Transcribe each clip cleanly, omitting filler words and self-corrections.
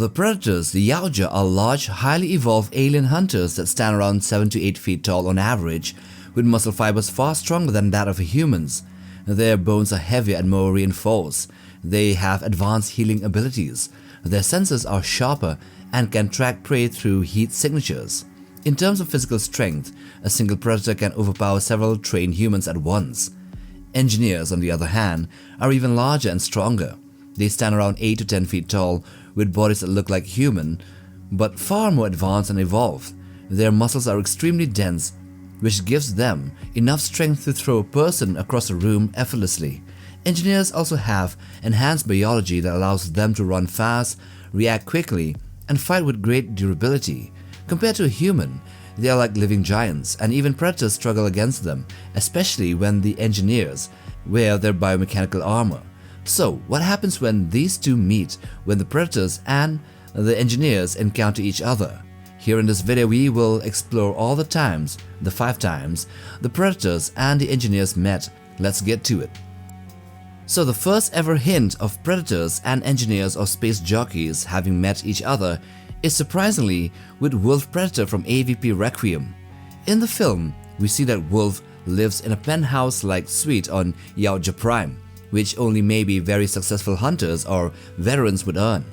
The predators, the Yautja, are large, highly evolved alien hunters that stand around 7 to 8 feet tall on average, with muscle fibers far stronger than that of humans. Their bones are heavier and more reinforced. They have advanced healing abilities. Their senses are sharper and can track prey through heat signatures. In terms of physical strength, a single predator can overpower several trained humans at once. Engineers, on the other hand, are even larger and stronger. They stand around 8 to 10 feet tall, with bodies that look like human, but far more advanced and evolved. Their muscles are extremely dense, which gives them enough strength to throw a person across a room effortlessly. Engineers also have enhanced biology that allows them to run fast, react quickly, and fight with great durability. Compared to a human, they are like living giants, and even predators struggle against them, especially when the engineers wear their biomechanical armor. So, what happens when these two meet, when the predators and the engineers encounter each other? Here in this video, we will explore all the times, the 5 times, the predators and the engineers met. Let's get to it. So the first ever hint of predators and engineers or space jockeys having met each other is surprisingly with Wolf Predator from AVP Requiem. In the film, we see that Wolf lives in a penthouse-like suite on Yautja Prime, which only maybe very successful hunters or veterans would earn.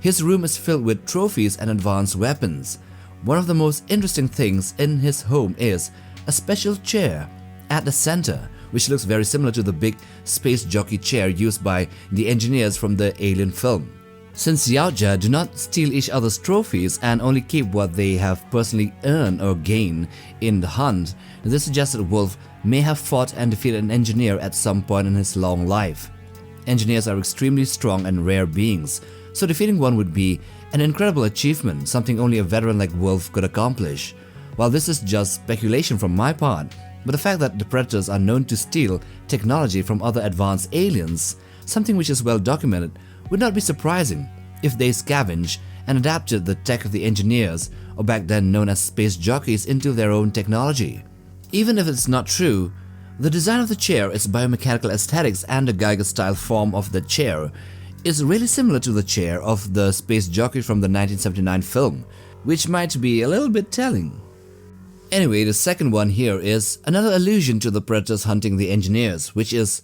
His room is filled with trophies and advanced weapons. One of the most interesting things in his home is a special chair at the center, which looks very similar to the big space jockey chair used by the engineers from the Alien film. Since Yautja do not steal each other's trophies and only keep what they have personally earned or gained in the hunt, this suggests that Wolf may have fought and defeated an engineer at some point in his long life. Engineers are extremely strong and rare beings, so defeating one would be an incredible achievement, something only a veteran like Wolf could accomplish. While this is just speculation from my part, but the fact that the predators are known to steal technology from other advanced aliens, something which is well documented, would not be surprising if they scavenged and adapted the tech of the engineers, or back then known as space jockeys, into their own technology. Even if it's not true, the design of the chair, its biomechanical aesthetics, and the Geiger-style form of the chair is really similar to the chair of the space jockey from the 1979 film, which might be a little bit telling. Anyway, the second one here is another allusion to the predators hunting the engineers, which is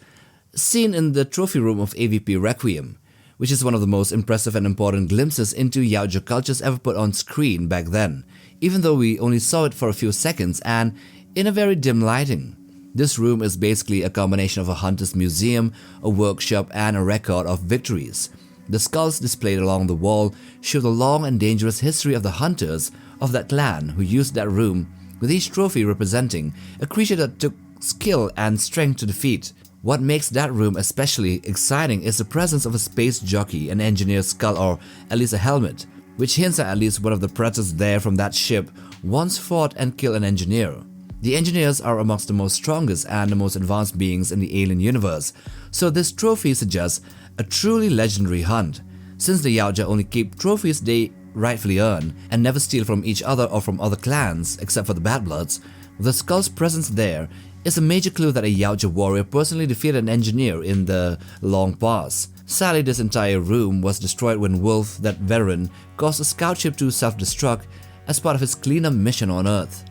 seen in the trophy room of AVP Requiem, which is one of the most impressive and important glimpses into Yautja cultures ever put on screen back then, even though we only saw it for a few seconds and in a very dim lighting. This room is basically a combination of a hunter's museum, a workshop, and a record of victories. The skulls displayed along the wall show the long and dangerous history of the hunters of that clan who used that room, with each trophy representing a creature that took skill and strength to defeat. What makes that room especially exciting is the presence of a space jockey, an engineer's skull, or at least a helmet, which hints at least one of the predators there from that ship once fought and killed an engineer. The engineers are amongst the most strongest and the most advanced beings in the alien universe, so this trophy suggests a truly legendary hunt. Since the Yautja only keep trophies they rightfully earn and never steal from each other or from other clans except for the Bad Bloods, the skull's presence there is a major clue that a Yautja warrior personally defeated an engineer in the long past. Sadly, this entire room was destroyed when Wolf, that veteran, caused a scout ship to self-destruct as part of his cleanup mission on Earth.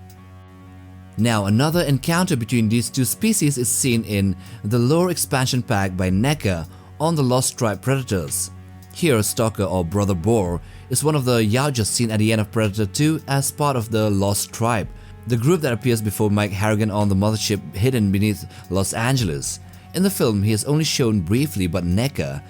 Now, another encounter between these two species is seen in the lore expansion pack by NECA on the Lost Tribe Predators. Here, Stalker, or Brother Boar, is one of the Yautja seen at the end of Predator 2 as part of the Lost Tribe, the group that appears before Mike Harrigan on the mothership hidden beneath Los Angeles. In the film, he is only shown briefly, but NECA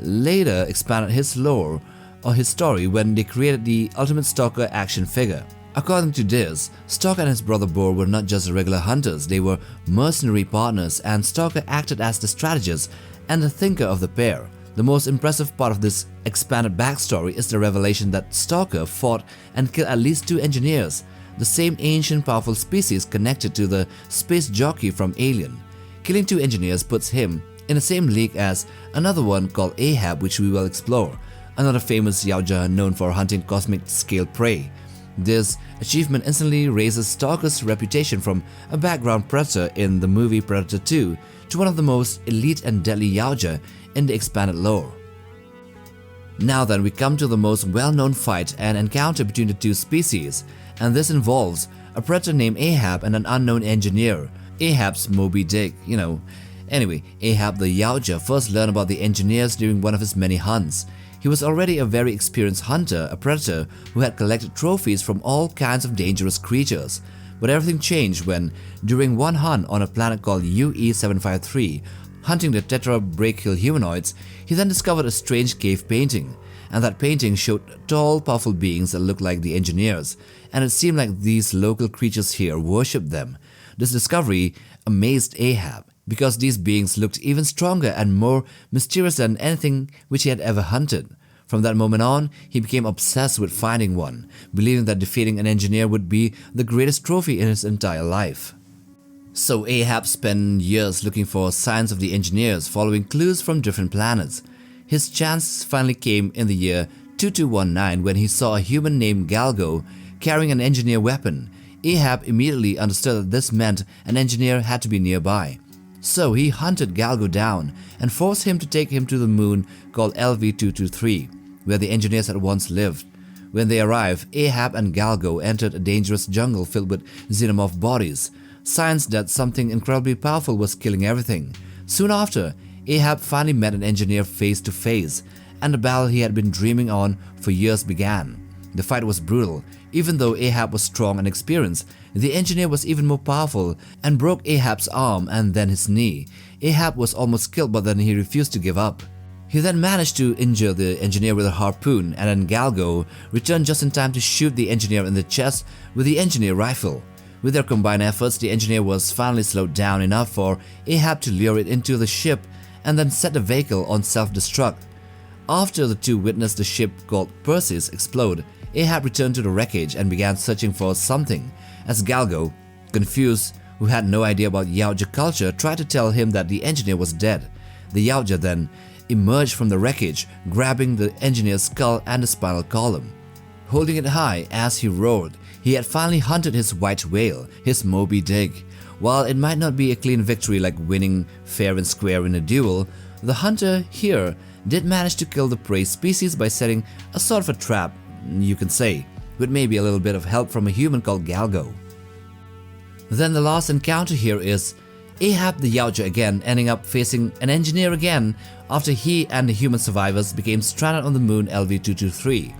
later expanded his lore or his story when they created the Ultimate Stalker action figure. According to this, Stalker and his brother Boar were not just regular hunters, they were mercenary partners, and Stalker acted as the strategist and the thinker of the pair. The most impressive part of this expanded backstory is the revelation that Stalker fought and killed at least 2 engineers, the same ancient powerful species connected to the space jockey from Alien. Killing 2 engineers puts him in the same league as another one called Ahab, which we will explore, another famous Yautja known for hunting cosmic scale prey. This achievement instantly raises Stalker's reputation from a background predator in the movie Predator 2 to one of the most elite and deadly Yautja in the expanded lore. Now then, we come to the most well-known fight and encounter between the two species, and this involves a predator named Ahab and an unknown engineer, Ahab's Moby Dick, Anyway, Ahab the Yautja first learned about the engineers during one of his many hunts. He was already a very experienced hunter, a predator who had collected trophies from all kinds of dangerous creatures. But everything changed when, during one hunt on a planet called UE-753, hunting the tetrabrachial humanoids, he then discovered a strange cave painting. And that painting showed tall, powerful beings that looked like the engineers, and it seemed like these local creatures here worshipped them. This discovery amazed Ahab, because these beings looked even stronger and more mysterious than anything which he had ever hunted. From that moment on, he became obsessed with finding one, believing that defeating an engineer would be the greatest trophy in his entire life. So Ahab spent years looking for signs of the engineers, following clues from different planets. His chance finally came in the year 2219 when he saw a human named Galgo carrying an engineer weapon. Ahab immediately understood that this meant an engineer had to be nearby. So he hunted Galgo down and forced him to take him to the moon called LV-223, where the engineers had once lived. When they arrived, Ahab and Galgo entered a dangerous jungle filled with Xenomorph bodies, signs that something incredibly powerful was killing everything. Soon after, Ahab finally met an engineer face to face, and the battle he had been dreaming on for years began. The fight was brutal. Even though Ahab was strong and experienced, the engineer was even more powerful and broke Ahab's arm and then his knee. Ahab was almost killed, but then he refused to give up. He then managed to injure the engineer with a harpoon, and then Galgo returned just in time to shoot the engineer in the chest with the engineer rifle. With their combined efforts, the engineer was finally slowed down enough for Ahab to lure it into the ship and then set the vehicle on self-destruct. After the two witnessed the ship called Perseus explode, Ahab returned to the wreckage and began searching for something, as Galgo, confused, who had no idea about Yautja culture, tried to tell him that the engineer was dead. The Yautja then emerged from the wreckage, grabbing the engineer's skull and the spinal column. Holding it high as he roared, he had finally hunted his white whale, his Moby Dick. While it might not be a clean victory like winning fair and square in a duel, the hunter here did manage to kill the prey species by setting a sort of a trap, you can say, with maybe a little bit of help from a human called Galgo. Then the last encounter here is Ahab the Yautja again ending up facing an engineer again after he and the human survivors became stranded on the moon LV-223.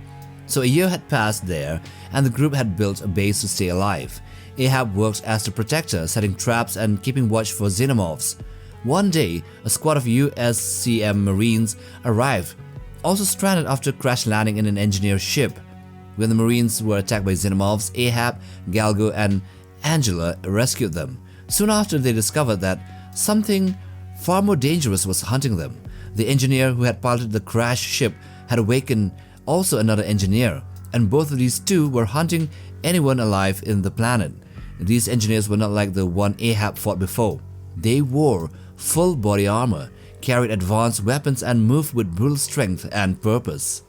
So a year had passed there and the group had built a base to stay alive. Ahab worked as the protector, setting traps and keeping watch for Xenomorphs. One day, a squad of USCM Marines arrived, also stranded after crash landing in an engineer ship. When the Marines were attacked by Xenomorphs, Ahab, Galgo and Angela rescued them. Soon after, they discovered that something far more dangerous was hunting them. The engineer who had piloted the crashed ship had awakened also another engineer, and both of these two were hunting anyone alive in the planet. These engineers were not like the one Ahab fought before. They wore full body armor, carried advanced weapons and moved with brutal strength and purpose.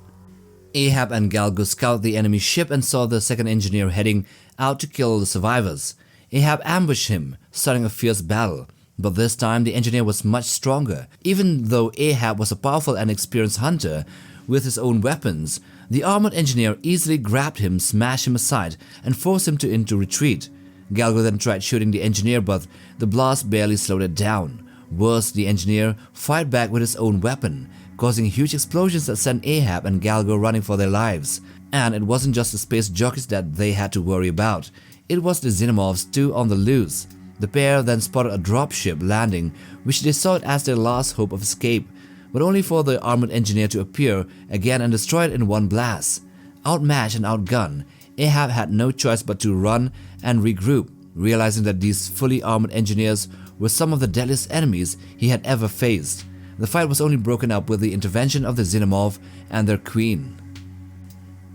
Ahab and Galgo scouted the enemy ship and saw the second engineer heading out to kill the survivors. Ahab ambushed him, starting a fierce battle. But this time the engineer was much stronger. Even though Ahab was a powerful and experienced hunter with his own weapons, the armored engineer easily grabbed him, smashed him aside, and forced him into retreat. Galgo then tried shooting the engineer, but the blast barely slowed it down. Worse, the engineer fired back with his own weapon, causing huge explosions that sent Ahab and Galgo running for their lives. And it wasn't just the space jockeys that they had to worry about. It was the Xenomorphs too on the loose. The pair then spotted a dropship landing, which they saw it as their last hope of escape, but only for the armored engineer to appear again and destroy it in one blast. Outmatched and outgunned, Ahab had no choice but to run and regroup, realizing that these fully armored engineers were some of the deadliest enemies he had ever faced. The fight was only broken up with the intervention of the Xenomorph and their queen.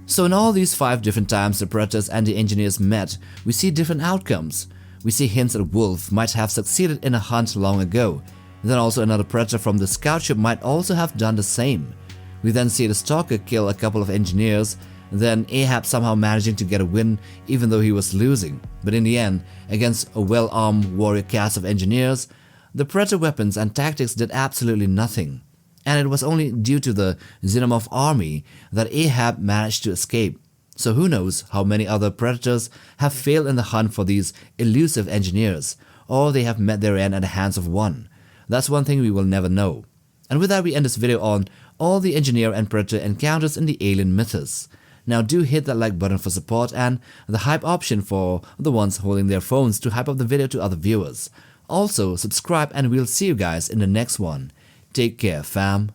So in all these 5 different times the Predators and the engineers met, we see different outcomes. We see hints that Wolf might have succeeded in a hunt long ago. Then also another Predator from the scout ship might also have done the same. We then see the Stalker kill a couple of engineers, then Ahab somehow managing to get a win even though he was losing. But in the end, against a well-armed warrior cast of engineers, the Predator weapons and tactics did absolutely nothing. and it was only due to the Xenomorph army that Ahab managed to escape. So who knows how many other predators have failed in the hunt for these elusive engineers, or they have met their end at the hands of one. That's one thing we will never know. And with that, we end this video on all the engineer and predator encounters in the alien mythos. Now do hit that like button for support and the hype option for the ones holding their phones to hype up the video to other viewers. Also subscribe, and we'll see you guys in the next one. Take care, fam.